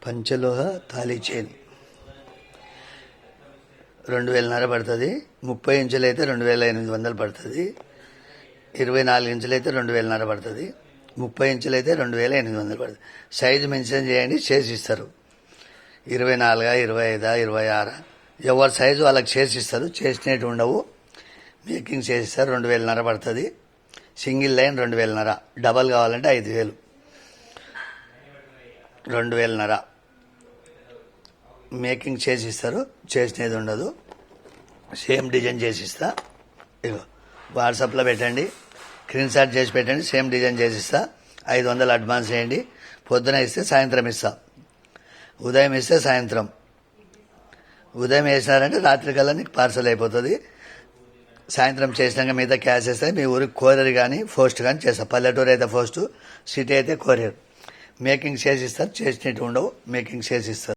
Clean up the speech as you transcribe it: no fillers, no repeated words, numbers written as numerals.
పంచలోహ thali chain 2000 పడుతుంది. 30 ఇంచులు అయితే 2800 పడుతుంది. 24 ఇంచులు అయితే 2000 పడుతుంది. 30 ఇంచులు అయితే 2800 పడుతుంది. సైజు మెన్షన్ చేయండి, చేసి ఇస్తారు. 24, 25, 26 ఎవరి సైజు వాళ్ళకి చేసి ఇస్తారు. చేసినట్టు ఉండవు, మేకింగ్ చేసిస్తారు. 2000 పడుతుంది. సింగిల్ లైన్ 2000, డబల్ కావాలంటే 5000. 2000 మేకింగ్ చేసి ఇస్తారు, చేసినది ఉండదు. సేమ్ డిజైన్ చేసి ఇస్తా. ఇగో వాట్సాప్లో పెట్టండి, స్క్రీన్ షాట్ చేసి పెట్టండి. సేమ్ డిజైన్ చేసి ఇస్తా. 500 అడ్వాన్స్ చేయండి. పొద్దున ఇస్తే సాయంత్రం ఇస్తా. ఉదయం ఇస్తే సాయంత్రం. ఉదయం వేసినారంటే రాత్రికల్లా నీకు పార్సల్ అయిపోతుంది. సాయంత్రం చేసినాక మిగతా క్యాష్ వేస్తే మీ ఊరికి కొరియర్ కానీ పోస్ట్ కానీ చేస్తా. పల్లెటూరు అయితే పోస్ట్, సిటీ అయితే కొరియర్. మేకింగ్ చేసి ఇస్తారు, చేసినట్టు ఉండవు. మేకింగ్ చేసి ఇస్తారు.